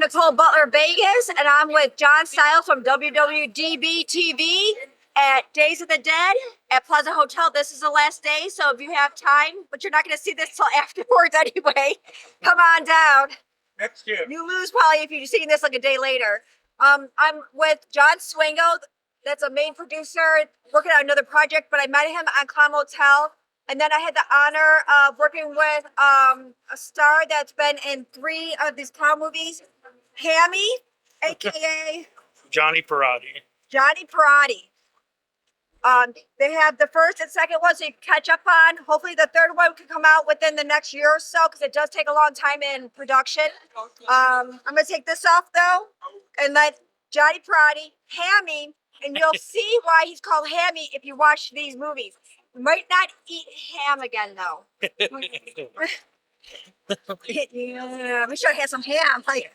Nicole Butler Vegas, and I'm with John Stiles from WWDBTV at Days of the Dead at Plaza Hotel. This is the last day, so if you have time, but you're not going to see this till afterwards anyway, come on down. Next year. You lose probably if you're seeing this like a day later. I'm with John Swingo, that's a main producer, working on another project, but I met him on Clown Motel. And then I had the honor of working with a star that's been in 3 of these clown movies, Hammy, aka Johnny Parati. Johnny Parati. They have the first and second one, so you can catch up on. Hopefully, the third one can come out within the next year or so, because it does take a long time in production. I'm gonna take this off though, and let Johnny Parati, Hammy, and you'll see why he's called Hammy if you watch these movies. You might not eat ham again though. Yeah, we should have some ham. Like,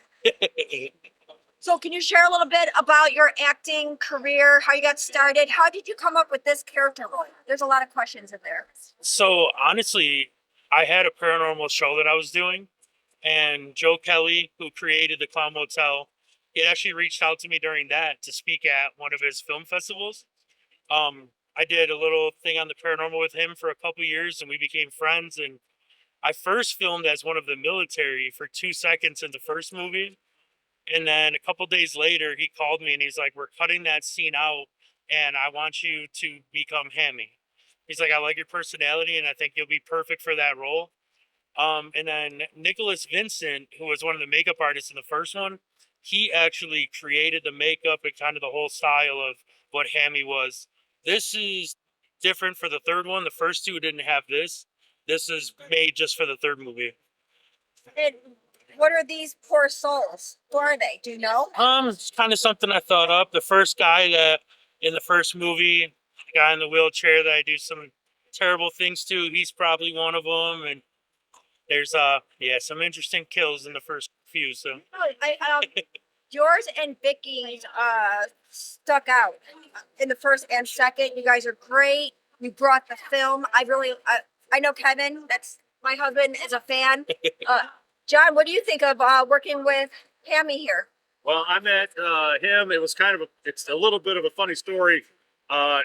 so can you share a little bit about your acting career, how you got started? How did you come up with this character role? There's a lot of questions in there. So honestly, I had a paranormal show that I was doing, and Joe Kelly, who created the Clown Motel, he actually reached out to me during that to speak at one of his film festivals. I did a little thing on the paranormal with him for a couple years, and we became friends. And I first filmed as one of the military for 2 seconds in the first movie. And then a couple days later, he called me and he's like, "We're cutting that scene out, and I want you to become Hammy." He's like, "I like your personality, and I think you'll be perfect for that role." And then Nicholas Vincent, who was one of the makeup artists in the first one, he actually created the makeup and kind of the whole style of what Hammy was. This is different for the third one. The first 2 didn't have this. This is made just for the third movie. And what are these poor souls? Who are they? Do you know? It's kind of something I thought up. The first guy that in the first movie, the guy in the wheelchair that I do some terrible things to, he's probably one of them. And there's some interesting kills in the first few. So Yours and Vicky's stuck out in the first and second. You guys are great. You brought the film. I know Kevin. That's my husband. Is a fan. John, what do you think of working with Hammy here? Well, I met him. It was it's a little bit of a funny story. I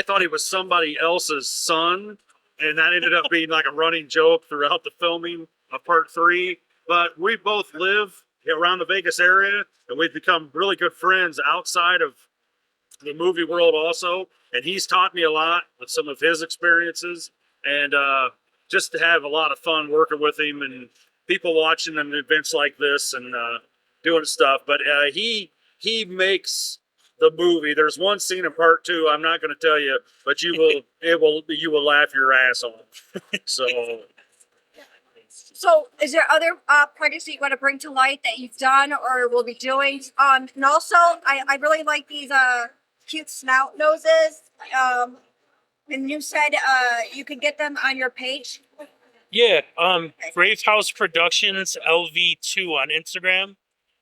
thought he was somebody else's son, and that ended up being like a running joke throughout the filming of part 3. But we both live around the Vegas area, and we've become really good friends outside of the movie world also. And he's taught me a lot with some of his experiences, and just to have a lot of fun working with him and people watching an events like this and doing stuff. But he makes the movie. There's one scene in part 2 I'm not going to tell you, but you will laugh your ass off. So is there other projects that you want to bring to light that you've done or will be doing? And also, I really like these cute snout noses. And you said you can get them on your page. yeah, Grave House Productions LV2 on Instagram,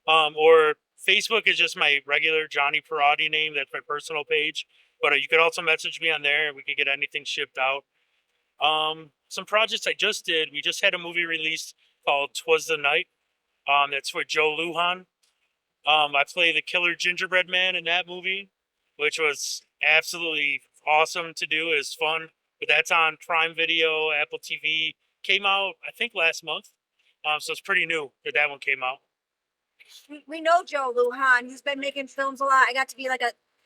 or Facebook is just my regular Johnny Parati name. That's my personal page. But you could also message me on there, and we could get anything shipped out. Some projects I just did. We just had a movie released called "'Twas the Night." That's with Joe Lujan. I play the killer gingerbread man in that movie, which was absolutely awesome to do. It was fun. But that's on Prime Video, Apple TV. Came out, I think, last month. So it's pretty new that one came out. We know Joe Lujan. He's been making films a lot. I got to be like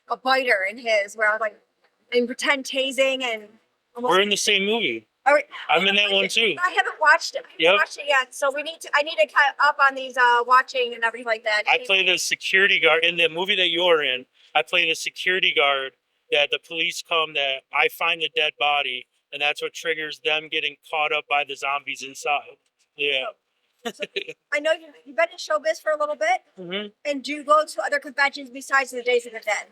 a biter in his, where I was like, and pretend tasing and almost. We're in the same movie. I'm in that one too. I haven't watched it. I haven't watched it yet. So I need to cut up on these watching and everything like that. I play the security guard in the movie that you're in. I play the security guard that the police come, that I find the dead body, and that's what triggers them getting caught up by the zombies inside. Yeah. So, I know you've been in showbiz for a little bit. Mm-hmm. And do you go to other conventions besides the Days of the Dead?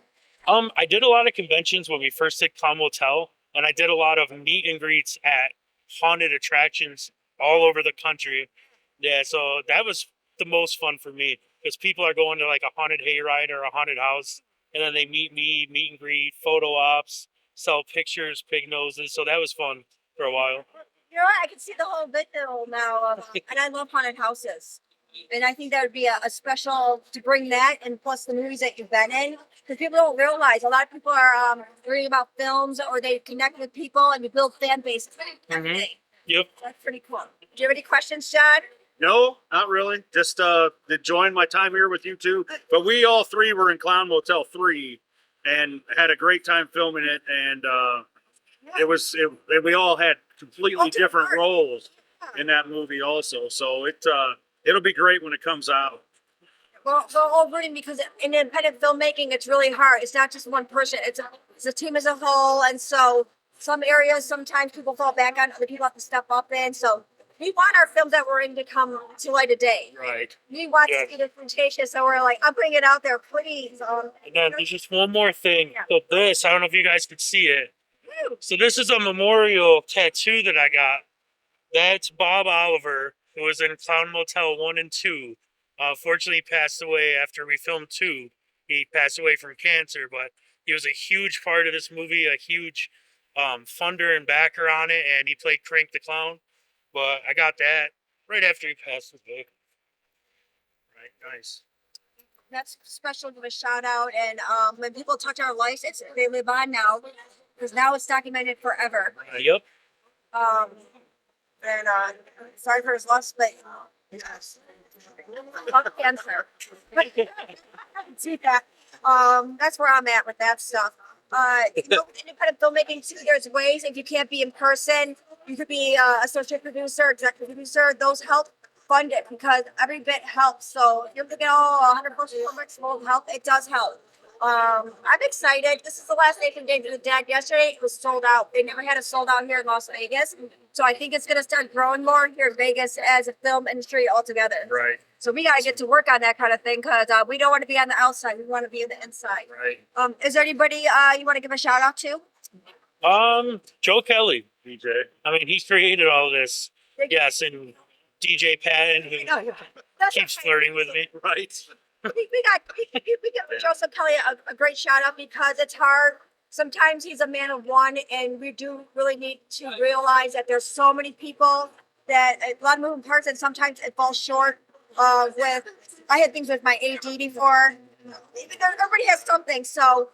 I did a lot of conventions when we first did Clown Motel, and I did a lot of meet and greets at haunted attractions all over the country. Yeah, so that was the most fun for me, because people are going to like a haunted hayride or a haunted house, and then they meet me, meet and greet, photo ops, sell pictures, pig noses. So that was fun for a while. You know what? I can see the whole video now, and I love haunted houses. And I think that would be a special to bring that and plus the movies that you've been in. Because people don't realize a lot of people are reading about films or they connect with people and you build fan bases. Yep. That's pretty cool. Do you have any questions, John? No, not really. Just enjoying my time here with you two. But we all three were in Clown Motel 3 and had a great time filming it. And we all had completely different roles in that movie also. So it'll be great when it comes out. Well, all rooting because in independent filmmaking, it's really hard. It's not just one person. It's a team as a whole. And so some areas, sometimes people fall back on, other people have to step up in. So we want our films that we're in to come to light of day. Right. We want to be differentiation. So we're like, I'm putting it out there, please. And then there's just one more thing. So this, I don't know if you guys could see it. So this is a memorial tattoo that I got. That's Bob Oliver, who was in Clown Motel 1 and 2. Fortunately, he passed away after we filmed 2. He passed away from cancer, but he was a huge part of this movie, a huge funder and backer on it, and he played Crank the Clown. But I got that right after he passed away. Right, nice. That's special to give a shout out. And when people touch our lives, they live on now because now it's documented forever. Yep. And sorry for his loss, but cancer. See that? That's where I'm at with that stuff. With independent filmmaking too, there's ways if you can't be in person, you could be associate producer, executive producer. Those help fund it because every bit helps. So if you're thinking, 100% will help, it does help. I'm excited. This is the last Nathan Day to the Dead. Yesterday it was sold out. They never had a sold out here in Las Vegas. So I think it's going to start growing more here in Vegas as a film industry altogether. Right. So we got to get to work on that kind of thing because we don't want to be on the outside. We want to be on the inside. Right. Is there anybody you want to give a shout out to? Joe Kelly. DJ. I mean, he created all this. Yes, and DJ Patton, who keeps flirting with me. Right. We give Joseph Kelly a great shout out because it's hard. Sometimes he's a man of one, and we do really need to realize that there's so many people that a lot of moving parts, and sometimes it falls short. I had things with my AD before. Everybody has something. So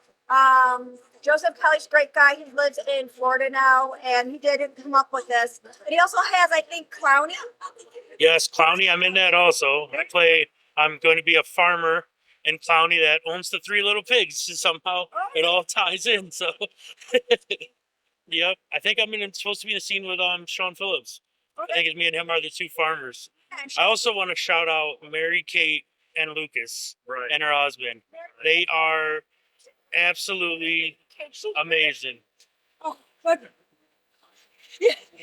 Joseph Kelly's a great guy. He lives in Florida now, and he did come up with this. And he also has, I think, Clowny. Yes, Clowny. I'm in that also. I'm going to be a farmer in Clowny that owns the 3 little pigs. Somehow it all ties in. So, yep. I think I'm supposed to be in a scene with Sean Phillips. I think it's me and him are the 2 farmers. I also want to shout out Mary Kate and Lucas and her husband. They are absolutely amazing.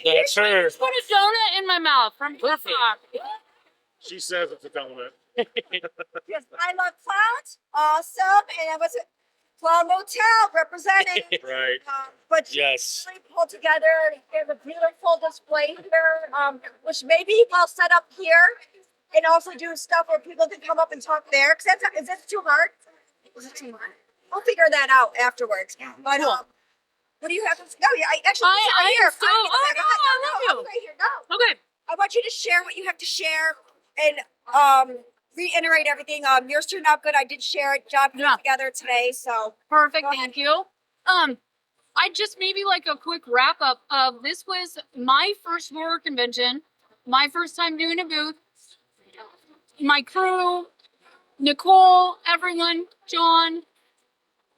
That's her. Put a donut in my mouth from Perfect. She says it's a donut. Yes, I love clowns. Awesome. And it was a Clown Motel representing. Right. But Yes. really pulled together. There's a beautiful display here, which maybe we'll set up here and also do stuff where people can come up and talk there. Is that too hard? Is it too hard? We'll figure that out afterwards. But what do you have to say? No, I actually I here. so, oh, no, I love you. Right here. No. Okay. I want you to share what you have to share and reiterate everything. Yours turned out good. I did share it. John put it together today. So Perfect. Thank you. I just maybe like a quick wrap up of this was my first horror convention, my first time doing a booth. My crew, Nicole, everyone, John,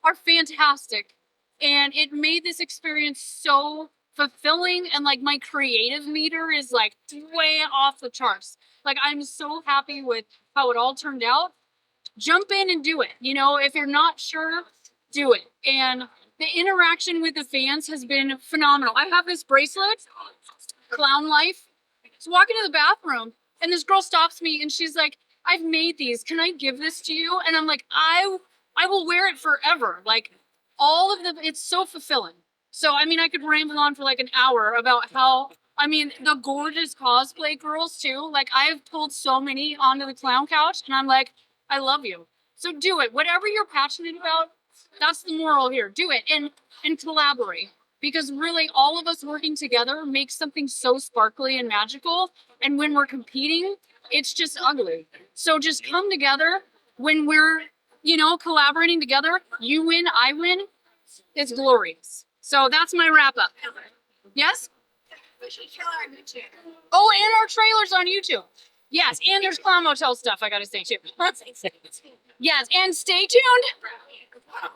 are fantastic. And it made this experience so fulfilling, and like my creative meter is like way off the charts. Like I'm so happy with how it all turned out. Jump in and do it. You know, if you're not sure, do it. And the interaction with the fans has been phenomenal. I have this bracelet, Clown Life. So walking to the bathroom and this girl stops me and she's like, I've made these. Can I give this to you? And I'm like, I will wear it forever. Like all of them, it's so fulfilling. So, I mean, I could ramble on for like an hour about how, I mean, the gorgeous cosplay girls too. Like I've pulled so many onto the clown couch and I'm like, I love you. So do it. Whatever you're passionate about, that's the moral here. Do it and collaborate. Because really all of us working together makes something so sparkly and magical. And when we're competing, it's just ugly. So just come together when we're, collaborating together. You win, I win. It's glorious. So that's my wrap up. Yes? Oh, and our trailers on YouTube. Yes, and there's Clown Motel stuff I gotta say too. Yes, and stay tuned.